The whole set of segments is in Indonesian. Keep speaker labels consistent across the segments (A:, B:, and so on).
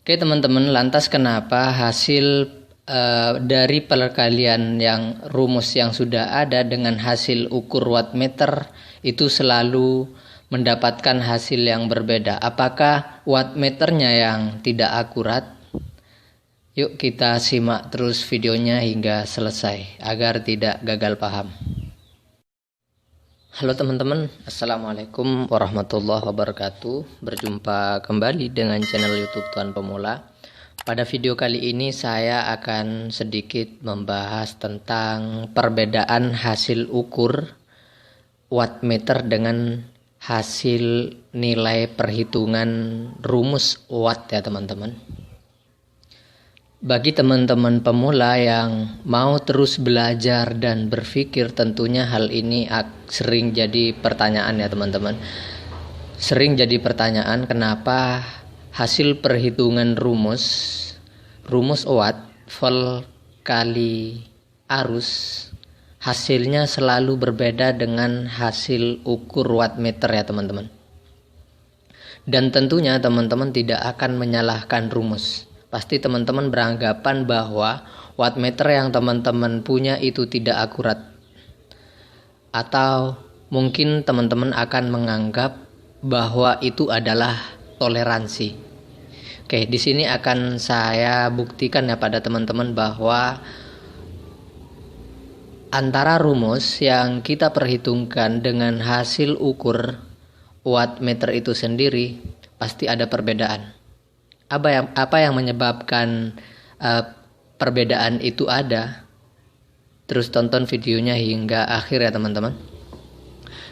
A: Oke teman-teman, lantas kenapa hasil dari perkalian yang rumus yang sudah ada dengan hasil ukur wattmeter itu selalu mendapatkan hasil yang berbeda? Apakah wattmeternya yang tidak akurat? Yuk kita simak terus videonya hingga selesai agar tidak gagal paham. Halo teman-teman, assalamualaikum warahmatullahi wabarakatuh. Berjumpa kembali dengan channel YouTube Tuan Pemula. Pada video kali ini saya akan sedikit membahas tentang perbedaan hasil ukur wattmeter dengan hasil nilai perhitungan rumus watt ya teman-teman. Bagi teman-teman pemula yang mau terus belajar dan berpikir, tentunya hal ini sering jadi pertanyaan ya teman-teman. Sering jadi pertanyaan kenapa hasil perhitungan rumus watt, volt kali arus, hasilnya selalu berbeda dengan hasil ukur wattmeter ya teman-teman. Dan tentunya teman-teman tidak akan menyalahkan rumus. Pasti teman-teman beranggapan bahwa wattmeter yang teman-teman punya itu tidak akurat. Atau mungkin teman-teman akan menganggap bahwa itu adalah toleransi. Oke, di sini akan saya buktikan ya pada teman-teman bahwa antara rumus yang kita perhitungkan dengan hasil ukur wattmeter itu sendiri pasti ada perbedaan. Apa yang menyebabkan perbedaan itu ada? Terus tonton videonya hingga akhir ya teman-teman.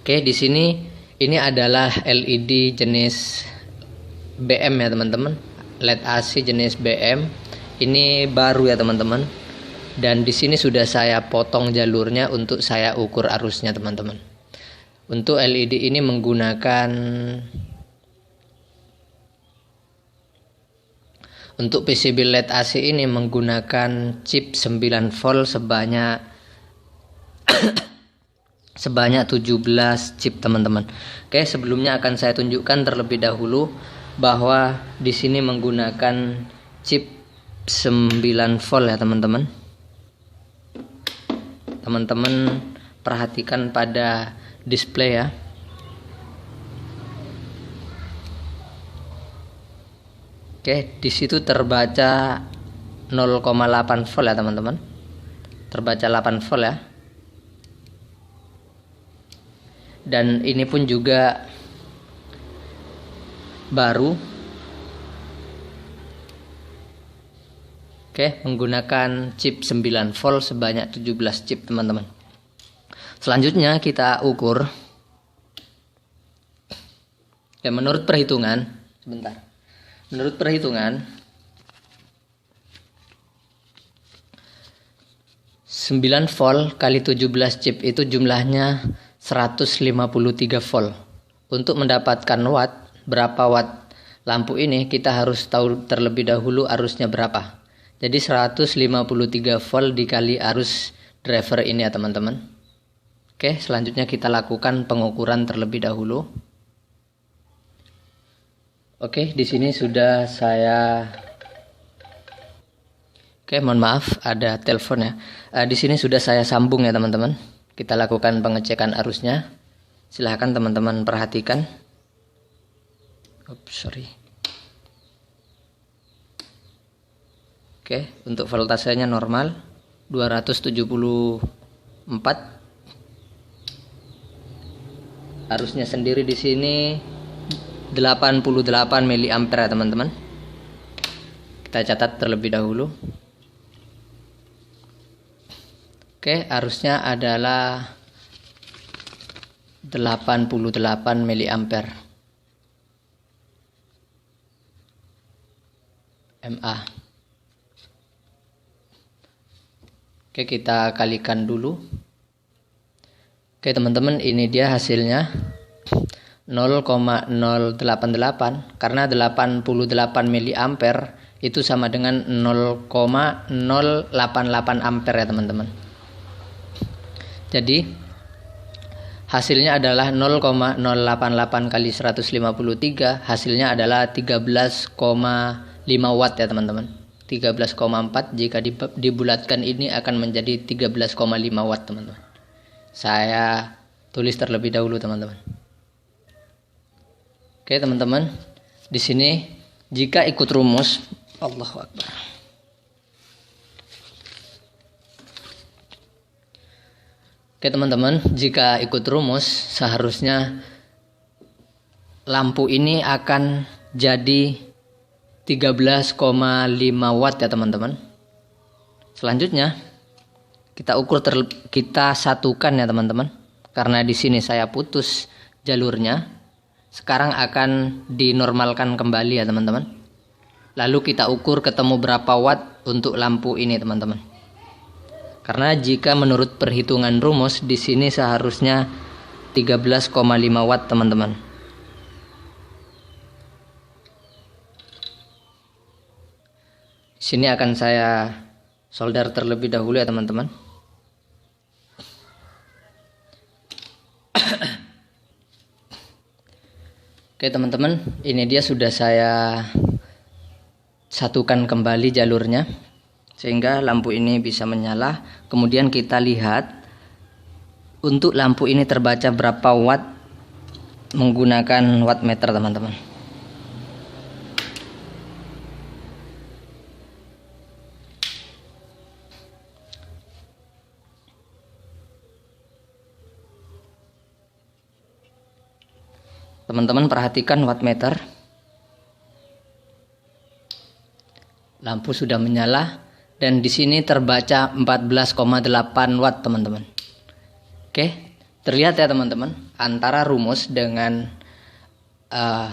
A: Oke, di sini ini adalah LED jenis BM ya teman-teman. LED AC jenis BM. Ini baru ya teman-teman. Dan di sini sudah saya potong jalurnya untuk saya ukur arusnya teman-teman. Untuk LED ini menggunakan Untuk PCB LED AC ini menggunakan chip 9 volt sebanyak 17 chip teman-teman. Oke, sebelumnya akan saya tunjukkan terlebih dahulu bahwa di sini menggunakan chip 9 volt ya teman-teman. Teman-teman perhatikan pada display ya. Oke, di situ terbaca 0,8 volt ya teman-teman. Terbaca 8 volt ya. Dan ini pun juga baru. Oke, menggunakan chip 9 volt sebanyak 17 chip teman-teman. Selanjutnya kita ukur. Ya, menurut perhitungan, sebentar. Menurut perhitungan 9 volt kali 17 chip itu jumlahnya 153 volt. Untuk mendapatkan watt, berapa watt lampu ini, kita harus tahu terlebih dahulu arusnya berapa. Jadi 153 volt dikali arus driver ini ya teman-teman. Oke, selanjutnya kita lakukan pengukuran terlebih dahulu. Oke, di sini sudah saya. Oke, mohon maaf ada telepon ya. Di sini sudah saya sambung ya teman-teman. Kita lakukan pengecekan arusnya. Silahkan teman-teman perhatikan. Sorry. Oke, untuk voltasenya normal 274. Arusnya sendiri di sini 88 mA ya teman-teman. Kita catat terlebih dahulu. Oke, arusnya adalah 88 mA. Oke, kita kalikan dulu. Oke teman-teman, ini dia hasilnya 0,088 karena 88 mA itu sama dengan 0,088 ampere ya teman-teman. Jadi hasilnya adalah 0,088 kali 153, hasilnya adalah 13,5 watt ya teman-teman. 13,4 jika dibulatkan ini akan menjadi 13,5 watt teman-teman. Saya tulis terlebih dahulu teman-teman. Oke teman-teman, di sini jika ikut rumus, Allahu Akbar. Oke teman-teman, jika ikut rumus seharusnya lampu ini akan jadi 13,5 watt ya teman-teman. Selanjutnya kita kita satukan ya teman-teman. Karena di sini saya putus jalurnya. Sekarang akan dinormalkan kembali ya teman-teman. Lalu kita ukur ketemu berapa watt untuk lampu ini teman-teman. Karena jika menurut perhitungan rumus di sini seharusnya 13,5 watt teman-teman. Sini akan saya solder terlebih dahulu ya teman-teman. Oke teman-teman, ini dia sudah saya satukan kembali jalurnya sehingga lampu ini bisa menyala. Kemudian kita lihat untuk lampu ini terbaca berapa watt menggunakan wattmeter teman-teman. Teman-teman perhatikan wattmeter. Lampu sudah menyala dan di sini terbaca 14,8 watt teman-teman. Oke, terlihat ya teman-teman, antara rumus dengan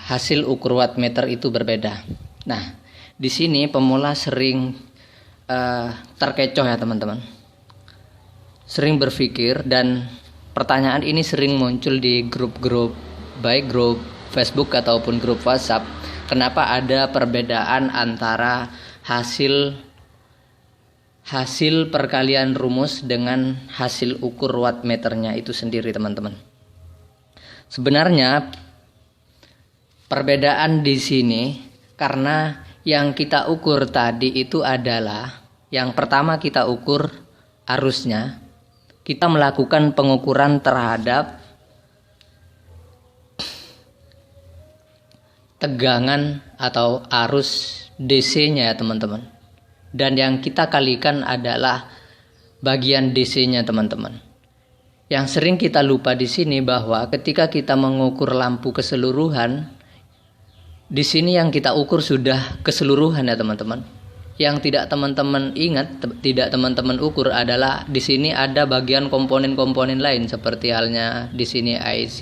A: hasil ukur wattmeter itu berbeda. Nah, di sini pemula sering terkecoh ya teman-teman. Sering berpikir dan pertanyaan ini sering muncul di grup-grup, baik grup Facebook ataupun grup WhatsApp. Kenapa ada perbedaan antara hasil perkalian rumus dengan hasil ukur wattmeternya itu sendiri teman-teman. Sebenarnya perbedaan di sini karena yang kita ukur tadi itu adalah yang pertama kita ukur arusnya. Kita melakukan pengukuran terhadap tegangan atau arus DC-nya ya teman-teman. Dan yang kita kalikan adalah bagian DC-nya teman-teman. Yang sering kita lupa di sini bahwa ketika kita mengukur lampu keseluruhan, di sini yang kita ukur sudah keseluruhan ya teman-teman. Yang tidak teman-teman ingat, tidak teman-teman ukur adalah di sini ada bagian komponen-komponen lain seperti halnya di sini IC,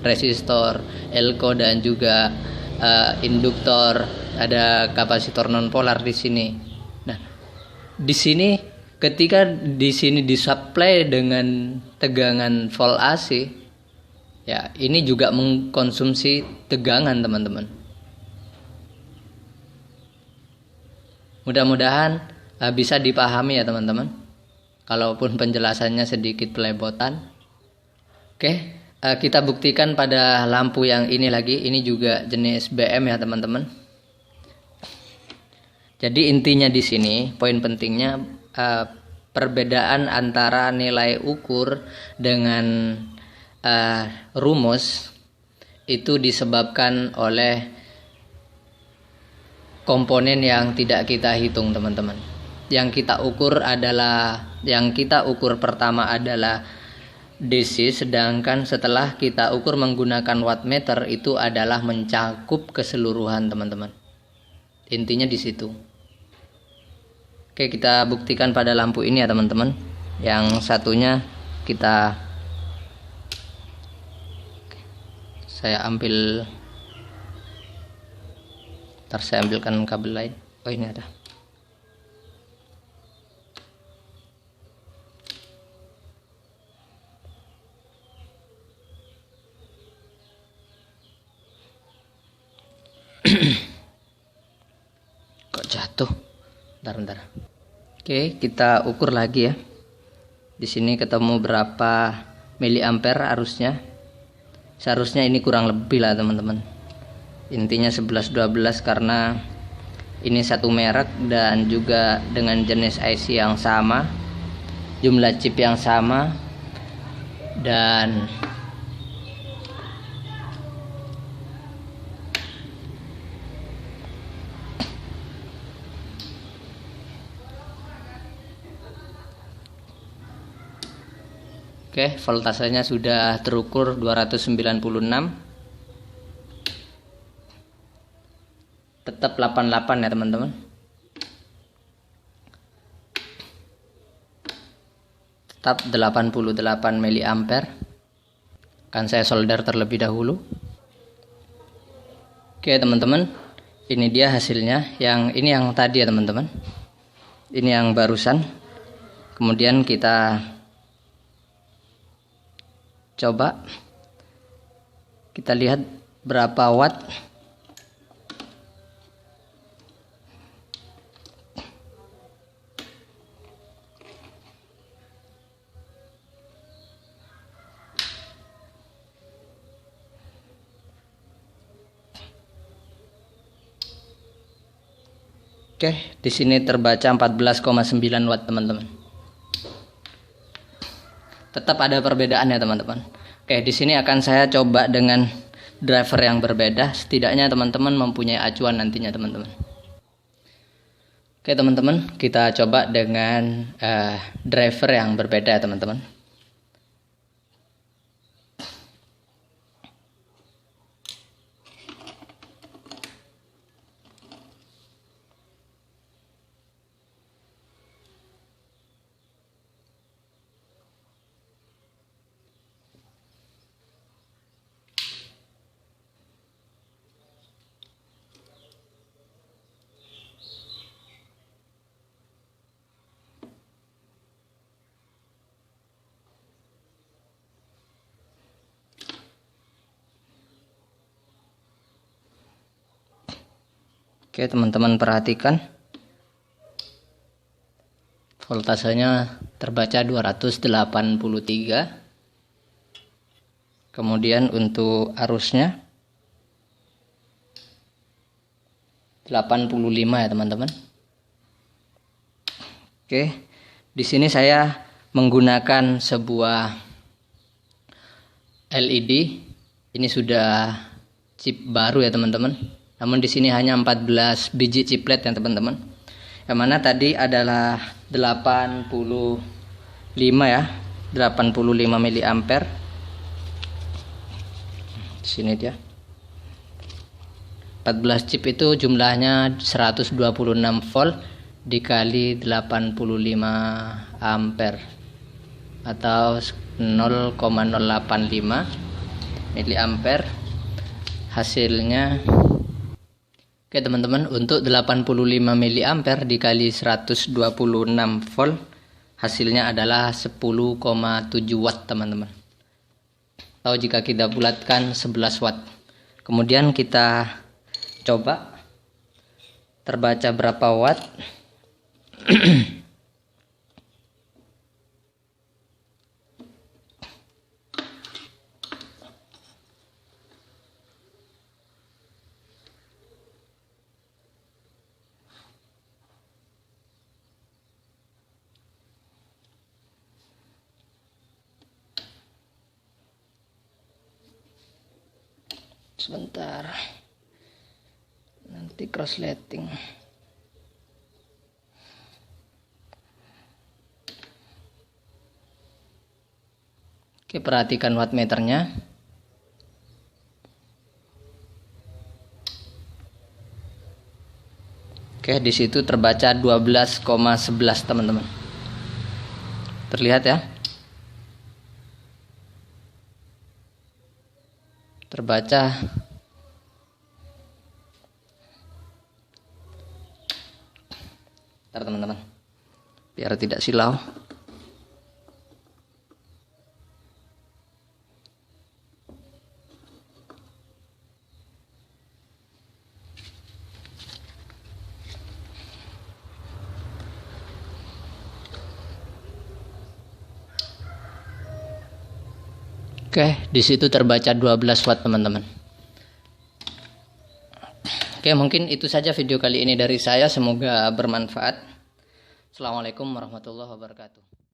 A: resistor, elko dan juga induktor, ada kapasitor non polar di sini. Nah, di sini ketika di sini disuplai dengan tegangan volt AC, ya ini juga mengkonsumsi tegangan teman-teman. Mudah-mudahan bisa dipahami ya teman-teman. Kalaupun penjelasannya sedikit pelebotan. Oke. Kita buktikan pada lampu yang ini lagi. Ini juga jenis BM ya teman-teman. Jadi intinya di sini poin pentingnya perbedaan antara nilai ukur dengan rumus itu disebabkan oleh komponen yang tidak kita hitung teman-teman. Yang kita ukur pertama adalah DC, sedangkan setelah kita ukur menggunakan wattmeter itu adalah mencakup keseluruhan teman-teman. Intinya di situ. Oke, kita buktikan pada lampu ini ya teman-teman. Yang satunya saya ambilkan kabel lain. Oh, ini ada. Kok jatuh? Bentar. Oke, kita ukur lagi ya. Di sini ketemu berapa miliampere arusnya. Seharusnya ini kurang lebih lah teman-teman. Intinya 11-12 karena Ini satu merek dan juga dengan jenis IC yang sama, jumlah chip yang sama, dan oke, voltasenya sudah terukur 296. Tetap 88 ya teman-teman. Tetap 88 mA. Akan saya solder terlebih dahulu. Oke teman-teman, ini dia hasilnya. Ini yang tadi ya teman-teman. Ini yang barusan. Kemudian kita coba, kita lihat berapa watt. Oke, di sini terbaca 14,9 watt teman-teman. Tetap ada perbedaan ya teman-teman. Oke, di sini akan saya coba dengan driver yang berbeda. Setidaknya teman-teman mempunyai acuan nantinya teman-teman. Oke teman-teman, kita coba dengan driver yang berbeda ya teman-teman. Oke teman-teman, perhatikan voltasenya terbaca 283. Kemudian untuk arusnya 85 ya teman-teman. Oke, di sini saya menggunakan sebuah LED. Ini sudah chip baru ya teman-teman. Namun di sini hanya 14 biji chiplet ya teman-teman. Yang mana tadi adalah 85 ya, 85 mA. Di sini dia. 14 chip itu jumlahnya 126 volt dikali 85 ampere atau 0,085 miliampere. Hasilnya, oke teman-teman, untuk 85 miliampere dikali 126 volt hasilnya adalah 10,7 watt teman-teman. Atau jika kita bulatkan 11 watt. Kemudian kita coba terbaca berapa watt. Sebentar, nanti crossleting. Oke, perhatikan wattmeternya. Oke, di situ terbaca 12,11 teman-teman. Terlihat ya? Terbaca. Bentar teman-teman, biar tidak silau. Oke, di situ terbaca 12 watt teman-teman. Oke, mungkin itu saja video kali ini dari saya. Semoga bermanfaat. Assalamualaikum warahmatullahi wabarakatuh.